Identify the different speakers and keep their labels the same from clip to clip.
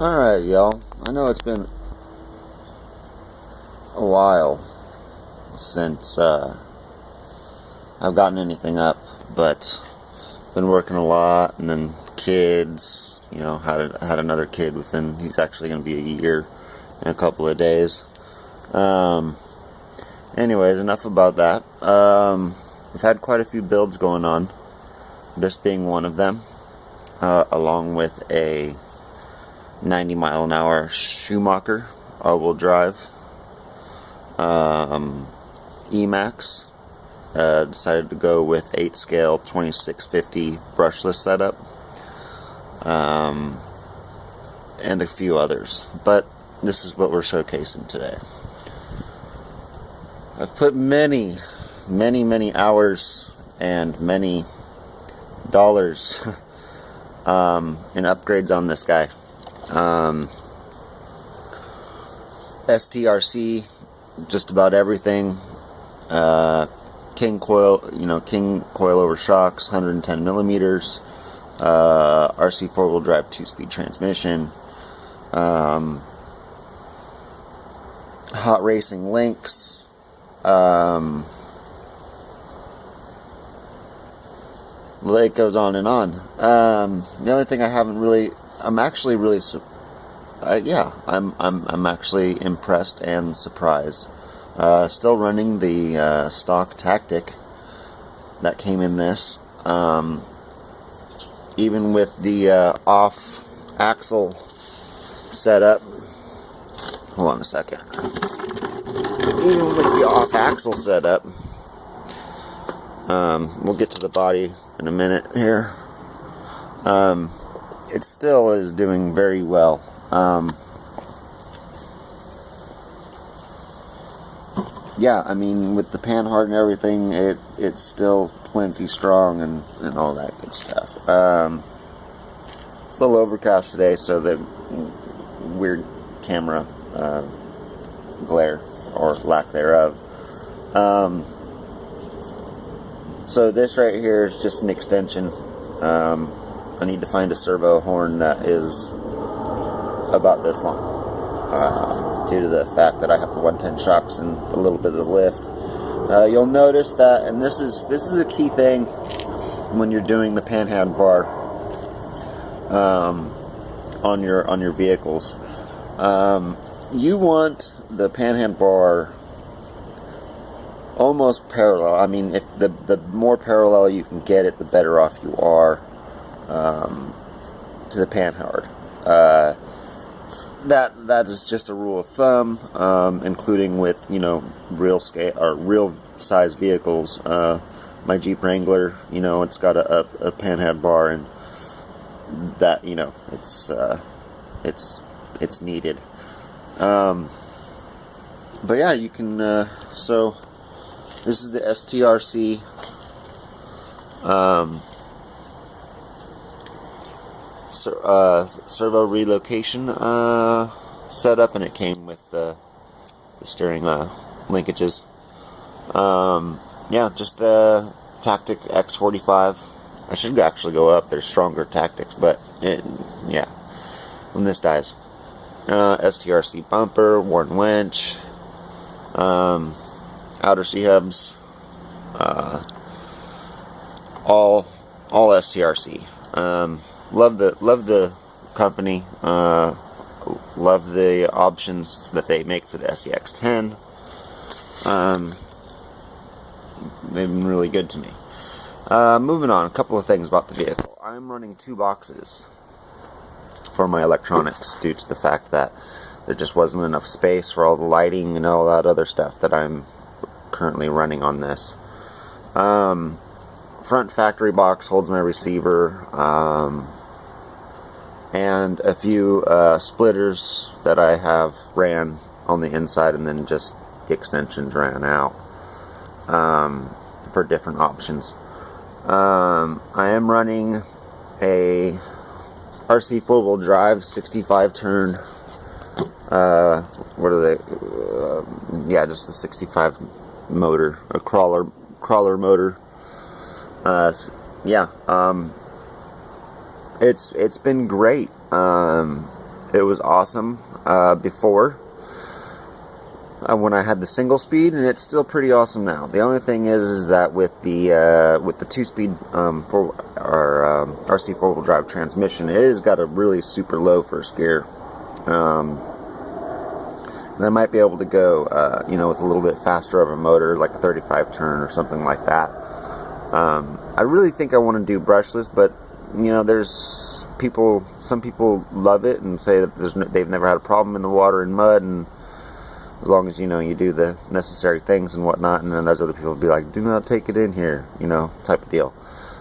Speaker 1: Alright, y'all. I know it's been a while since I've gotten anything up, but been working a lot, and then kids, you know, had another kid within, he's actually going to be a year in a couple of days. Anyways, enough about that. We've had quite a few builds going on, this being one of them, along with a 90-mile-an-hour Schumacher all-wheel drive Emax. Decided to go with 8 scale 2650 brushless setup, and a few others, but this is what we're showcasing today. I've put many hours and many dollars in upgrades on this guy. STRC, just about everything. King coilover shocks, 110 millimeters. RC 4-wheel drive 2-speed transmission. Hot racing links. The list goes on and on. The only thing I haven't really, I'm actually impressed and surprised. Still running the stock Tactic that came in this, even with the off axle setup. Hold on a second. Even with the off axle setup, we'll get to the body in a minute here. It still is doing very well. Yeah, I mean, with the panhard and everything, it's still plenty strong and all that good stuff. It's a little overcast today, so the weird camera glare, or lack thereof. So this right here is just an extension. I need to find a servo horn that is about this long, due to the fact that I have the 110 shocks and a little bit of the lift. You'll notice that, and this is a key thing when you're doing the panhard bar on your vehicles. You want the panhard bar almost parallel. I mean, if the more parallel you can get it, the better off you are to the panhard. That is just a rule of thumb, including with, you know, real scale or real size vehicles. My Jeep Wrangler, you know, it's got a panhard bar, and that, you know, it's needed. But yeah, you can. So this is the STRC. Servo relocation setup, and it came with the steering linkages. Yeah, just the Tactic X45. I should actually go up. There's stronger Tactics, but yeah, when this dies. STRC bumper, worn winch, outer C-hubs, all STRC. Love the company. Love the options that they make for the SCX10. They've been really good to me. Moving on, a couple of things about the vehicle. I'm running 2 boxes for my electronics due to the fact that there just wasn't enough space for all the lighting and all that other stuff that I'm currently running on this. Front factory box holds my receiver, and a few splitters that I have ran on the inside, and then just the extensions ran out for different options. I am running a RC 4-wheel drive 65 turn. What are they? Yeah, just a 65 motor, a crawler motor. Yeah, it's been great. It was awesome before when I had the single speed, and it's still pretty awesome now. The only thing is that with the 2-speed RC 4-wheel drive transmission, it has got a really super low first gear. And I might be able to go, with a little bit faster of a motor, like a 35 turn or something like that. I really think I want to do brushless, but there's some people love it and say that they've never had a problem in the water and mud, and as long as you do the necessary things and whatnot. And then there's other people who be like, do not take it in here, type of deal.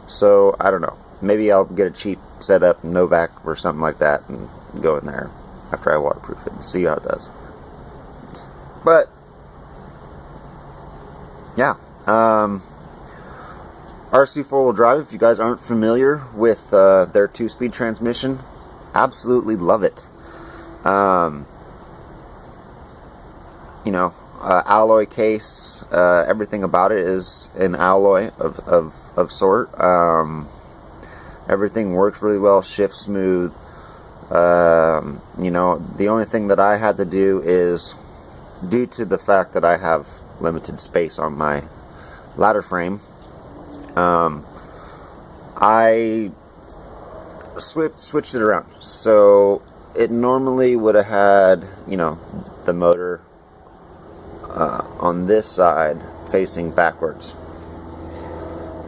Speaker 1: So I don't know. Maybe I'll get a cheap setup, Novak or something like that, and go in there after I waterproof it and see how it does. But yeah, RC 4-wheel drive, if you guys aren't familiar with their 2-speed transmission, absolutely love it. Alloy case, everything about it is an alloy of sort. Everything works really well, shifts smooth. The only thing that I had to do is, due to the fact that I have limited space on my ladder frame, I switched it around. So it normally would have had, the motor on this side facing backwards.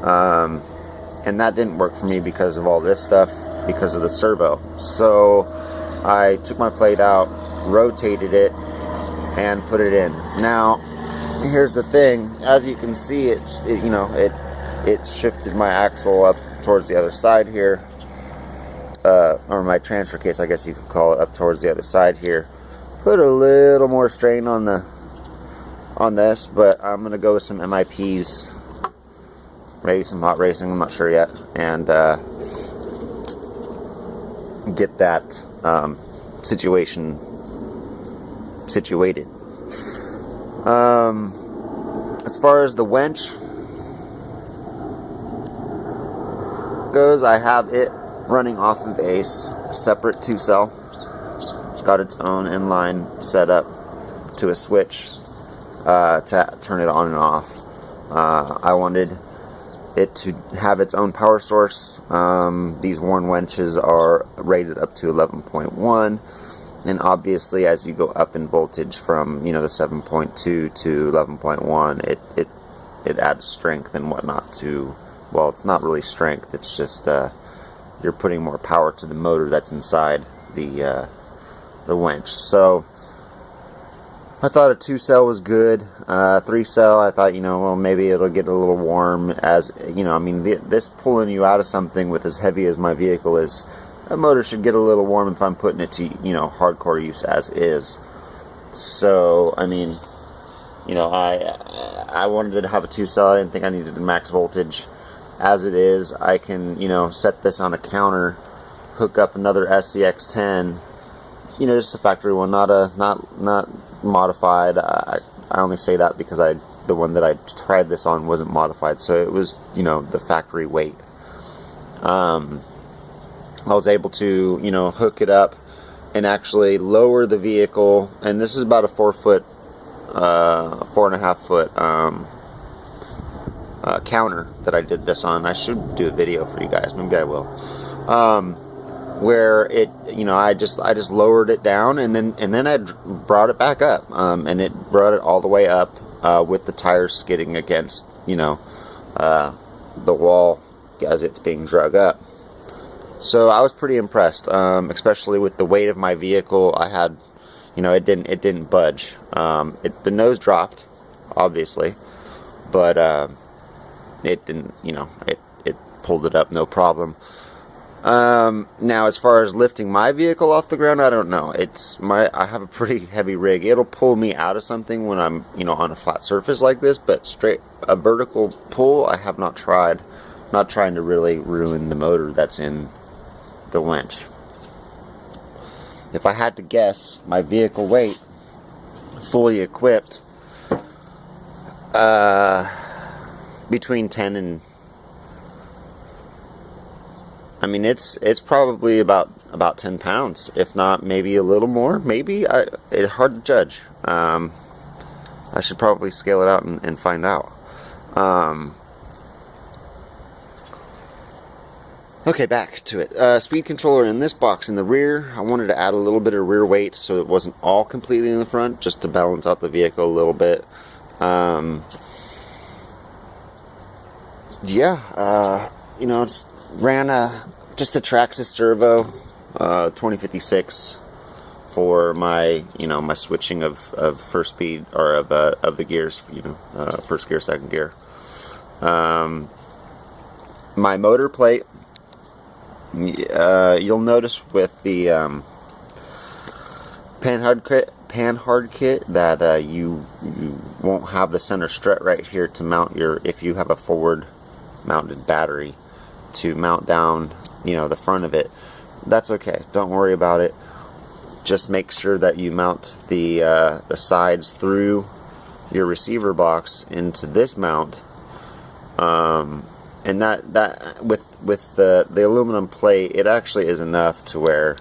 Speaker 1: And that didn't work for me because of all this stuff, because of the servo. So I took my plate out, rotated it, and put it in. Now, here's the thing. As you can see, it shifted my axle up towards the other side here, or my transfer case, I guess you could call it, up towards the other side here. Put a little more strain on this, but I'm gonna go with some MIPs, maybe some hot racing, I'm not sure yet, and get that situation situated. As far as the winch goes, I have it running off of a separate 2-cell. It's got its own inline setup to a switch to turn it on and off. I wanted it to have its own power source. These Warn winches are rated up to 11.1, and obviously as you go up in voltage from the 7.2 to 11.1, it adds strength and whatnot to, well, it's not really strength, it's just you're putting more power to the motor that's inside the winch. So I thought a 2-cell was good. 3-cell, I thought, well, maybe it'll get a little warm. As this pulling you out of something with as heavy as my vehicle is, a motor should get a little warm if I'm putting it to hardcore use as is. So I wanted to have a 2-cell. I didn't think I needed the max voltage. As it is, I can set this on a counter, hook up another SCX10, just a factory one, not modified. I only say that because the one that I tried this on wasn't modified, so it was the factory weight. I was able to hook it up and actually lower the vehicle, and this is about a 4.5 foot counter that I did this on. I should do a video for you guys, maybe I will, where it I just lowered it down, and then I brought it back up, and it brought it all the way up with the tires skidding against the wall as it's being drug up. So I was pretty impressed, especially with the weight of my vehicle. I had it didn't budge. The nose dropped, obviously, but it didn't, it pulled it up no problem. Now, as far as lifting my vehicle off the ground, I don't know. I have a pretty heavy rig. It'll pull me out of something when I'm, on a flat surface like this, but straight, a vertical pull, I have not tried. Not trying to really ruin the motor that's in the winch. If I had to guess, my vehicle weight, fully equipped, between 10 and, it's probably about about 10 pounds, if not maybe a little more. Maybe it's hard to judge. I should probably scale it out and find out. Okay, back to it. Speed controller in this box in the rear. I wanted to add a little bit of rear weight so it wasn't all completely in the front, just to balance out the vehicle a little bit. You know, it's ran just the Traxxas Servo 2056 for my, you know, my switching of first speed, or of the gears, you know, first gear, second gear. My motor plate, you'll notice with the panhard kit that you won't have the center strut right here to mount your, if you have a forward mounted battery, to mount down, you know, the front of it. That's okay, don't worry about it. Just make sure that you mount the sides through your receiver box into this mount, and that with the aluminum plate, it actually is enough to where,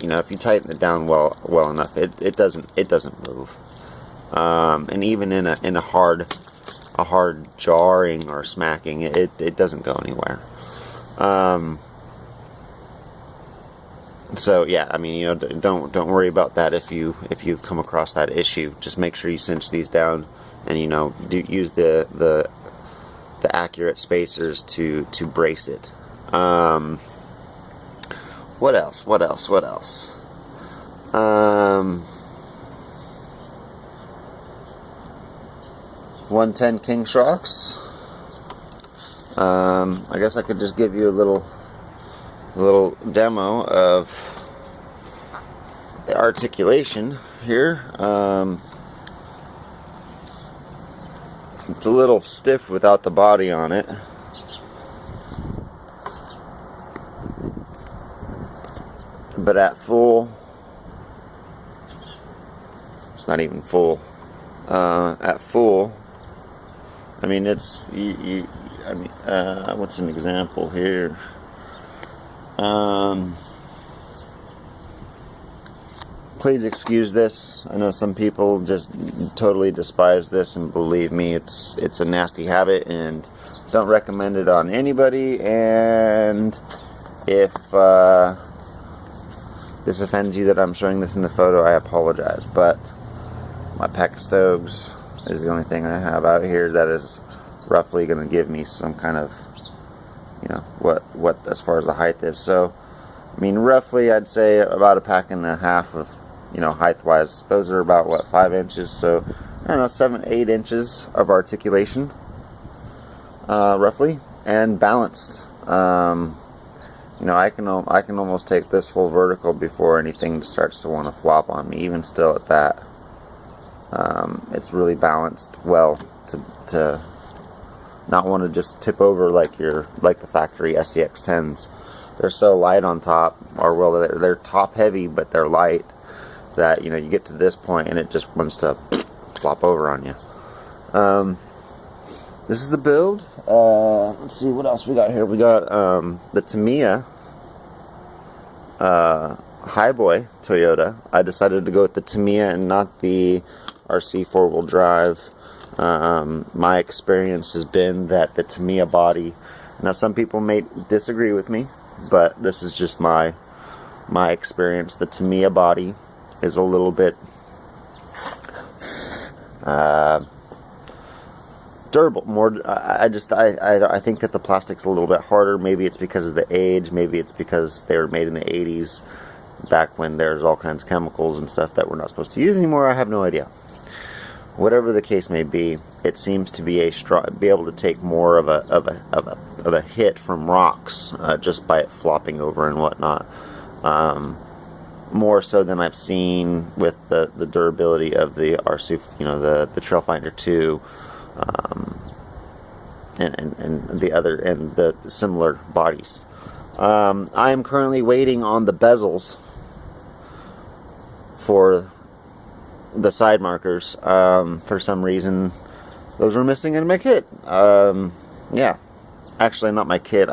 Speaker 1: you know, if you tighten it down well enough, it doesn't move. And even in a hard jarring or smacking, it doesn't go anywhere. So yeah, I mean, you know, don't worry about that if you've come across that issue. Just make sure you cinch these down, and, you know, use the accurate spacers to brace it. What else? 110 King shocks. I guess I could just give you a little demo of the articulation here. It's a little stiff without the body on it. But at full, it's not even full. At full, I mean, it's, what's an example here? Please excuse this. I know some people just totally despise this, and believe me, it's a nasty habit, and don't recommend it on anybody. And if this offends you that I'm showing this in the photo, I apologize. But my pack of stoves is the only thing I have out here that is roughly going to give me some kind of, you know, what as far as the height is. So, I mean, roughly I'd say about a pack and a half of, you know, height wise. Those are about, what, 5 inches, so I don't know, 7-8 inches of articulation, roughly, and balanced. You know, I can almost take this full vertical before anything starts to want to flop on me. Even still at that, it's really balanced well to not want to just tip over like the factory SCX10s. They're so light on top, or well, they're top heavy, but they're light, that, you know, you get to this point and it just wants to flop over on you. This is the build. Let's see what else we got here. We got the Tamiya Highboy Toyota. I decided to go with the Tamiya and not the RC 4-wheel drive. My experience has been that the Tamiya body, now some people may disagree with me, but this is just my experience. The Tamiya body is a little bit durable, more. I think that the plastic's a little bit harder. Maybe it's because of the age. Maybe it's because they were made in the 80s, back when there's all kinds of chemicals and stuff that we're not supposed to use anymore. I have no idea. Whatever the case may be, it seems to be be able to take more of a hit from rocks, just by it flopping over and whatnot. More so than I've seen with the durability of the RC, you know, the Trailfinder 2, and the other, and the similar bodies. I am currently waiting on the bezels for the side markers. For some reason, those were missing in my kit. Yeah, actually not my kit.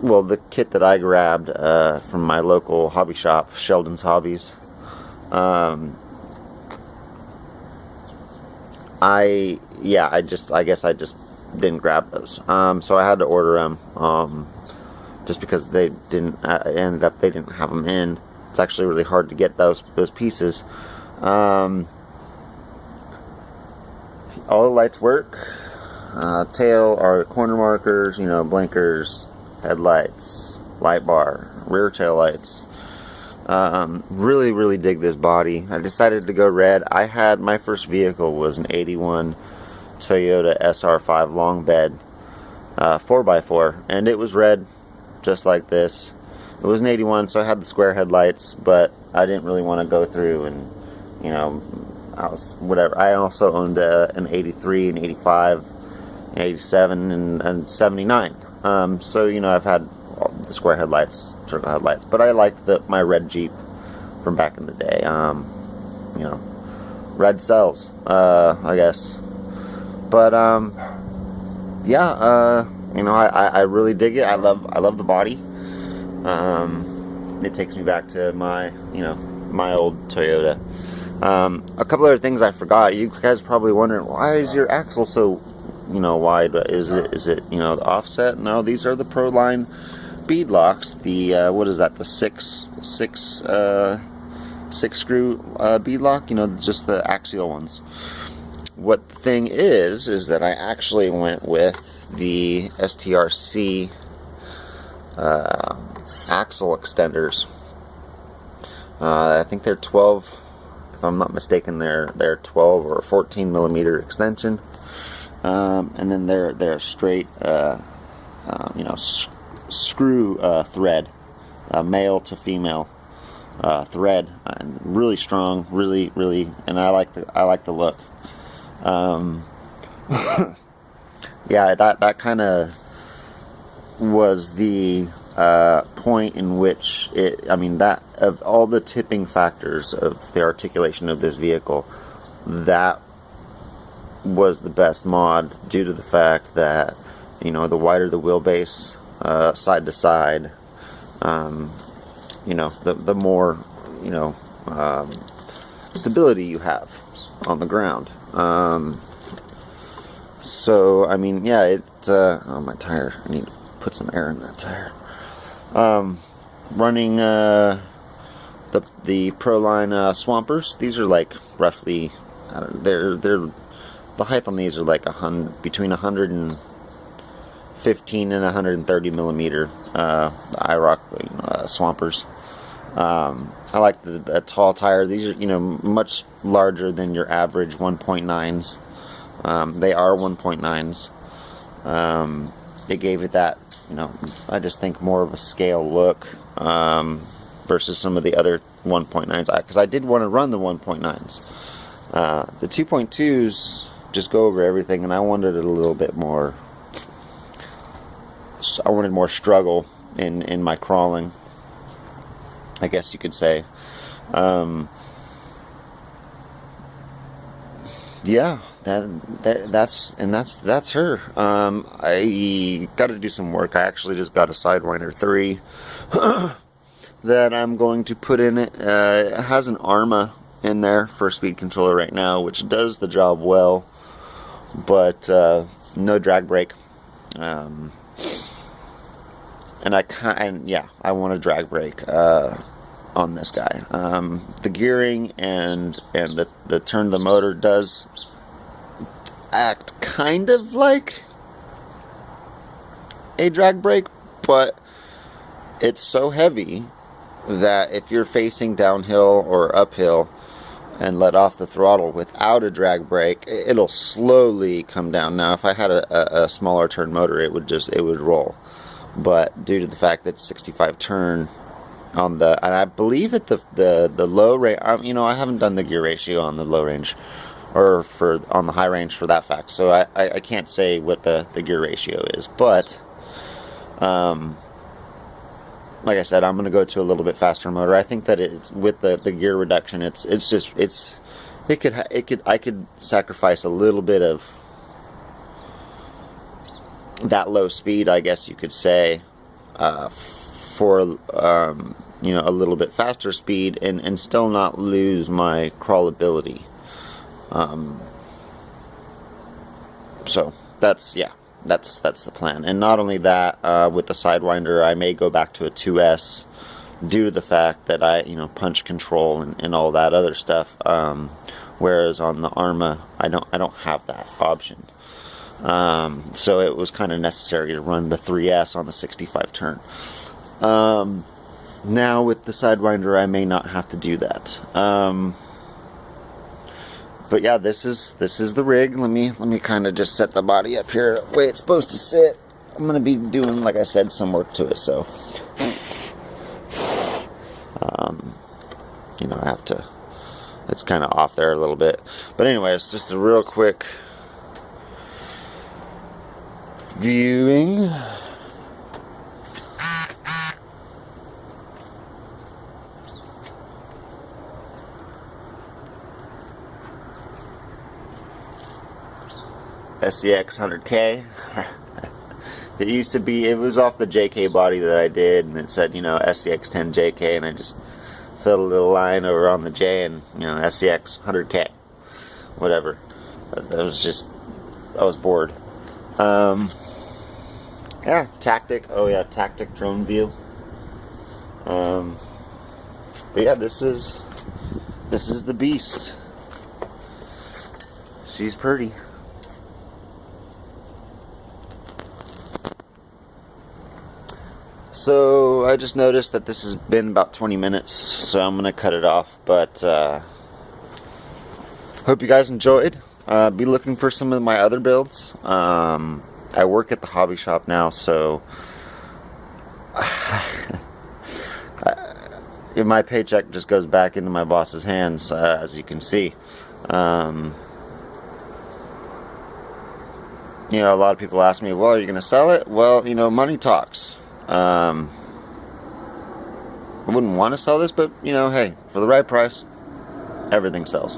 Speaker 1: well, the kit that I grabbed from my local hobby shop, Sheldon's Hobbies. I guess I just didn't grab those. So I had to order them. Just because they didn't they didn't have them in. It's actually really hard to get those pieces. All the lights work. Tail are the corner markers, blinkers, headlights, light bar, rear tail lights. Really, really dig this body. I decided to go red. My first vehicle was an 81 Toyota SR5 long bed 4x4, and it was red, just like this. It was an 81, so I had the square headlights, but I didn't really want to go through and, I also owned an 83, an 85, an 87, and 79. So, I've had the square headlights, circle headlights, but I liked my red Jeep from back in the day. Red sells, I guess. But, I really dig it. I love the body. It takes me back to my old Toyota. A couple other things I forgot. You guys are probably wondering, why is your axle so, wide? Is it the offset? No, these are the Proline beadlocks. The what is that? The six screw beadlock. Just the axial ones. What the thing is that I actually went with the strc axle extenders. I think they're 12, if I'm not mistaken. They're 12 or 14 millimeter extension, and then they're straight, screw thread, male to female thread, and really strong, really, and I like the look. Yeah, that kind of was the point in which that of all the tipping factors of the articulation of this vehicle, that was the best mod, due to the fact that the wider the wheelbase, side to side, the more stability you have on the ground. So my tire, I need to put some air in that tire. Running the Proline Swampers. These are like roughly, the height on these are like between 115 and 130 millimeter IROC Swampers. I like the tall tire. These are much larger than your average 1.9s. They are 1.9s. They gave it that, I just think more of a scale look, versus some of the other 1.9s, because I did want to run the 1.9s. The 2.2s just go over everything, and I wanted it a little bit more. I wanted more struggle in my crawling, I guess you could say. Yeah, that's her. I got to do some work. I actually just got a Sidewinder 3 that I'm going to put in it. It has an ARMA in there for speed controller right now, which does the job well, but no drag brake. And I want a drag brake on this guy. The gearing and the turn the motor does act kind of like a drag brake, but it's so heavy that if you're facing downhill or uphill and let off the throttle without a drag brake, it'll slowly come down. Now, if I had a smaller turn motor, it would roll. But due to the fact that 65 turn on and I believe that the low range, I haven't done the gear ratio on the low range or on the high range for that fact, so I can't say what the gear ratio is, but like I said, I'm going to go to a little bit faster motor. I think that it's with the gear reduction, I could sacrifice a little bit of that low speed, I guess you could say, for you know, a little bit faster speed and still not lose my crawlability. So that's, yeah, that's the plan. And not only that, with the Sidewinder, I may go back to a 2S due to the fact that I, you know, punch control and all that other stuff. Whereas on the Arma, I don't have that option. So it was kind of necessary to run the 3S on the 65 turn. Now with the Sidewinder, I may not have to do that. But yeah, this is the rig. Let me kind of just set the body up here the way it's supposed to sit. I'm gonna be doing, like I said, some work to it, so you know, I have to. It's kind of off there a little bit, but anyways, just a real quick viewing. SCX10K. It used to be, it was off the JK body that I did, and it said, you know, SCX10 JK, and I just filled a little line over on the J, and, you know, SCX100K, whatever. That was just, I was bored. Yeah, tactic. Oh yeah, tactic drone view. But yeah, this is the beast. She's pretty. So I just noticed that this has been about 20 minutes, so I'm gonna cut it off. But hope you guys enjoyed. Be looking for some of my other builds. I work at the hobby shop now, so my paycheck just goes back into my boss's hands, as you can see. You know, a lot of people ask me, well, are you going to sell it? Well, you know, money talks. I wouldn't want to sell this, but, you know, hey, for the right price, everything sells.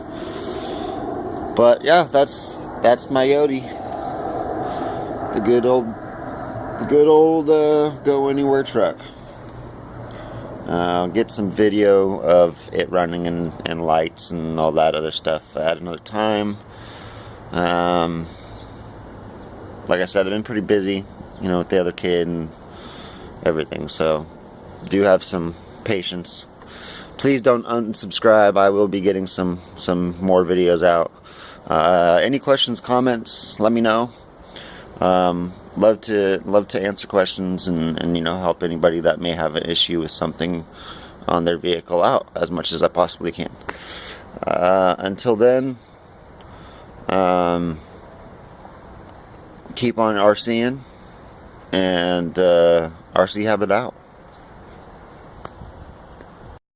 Speaker 1: But yeah, that's my Yodi. The good old go anywhere truck. I'll get some video of it running and lights and all that other stuff at another time. Like I said, I've been pretty busy, you know, with the other kid and everything, so do have some patience. Please don't unsubscribe. I will be getting some more videos out. Any questions, comments, let me know. Love to answer questions and you know, help anybody that may have an issue with something on their vehicle out as much as I possibly can. Until then, keep on RCing, and RC Habit out.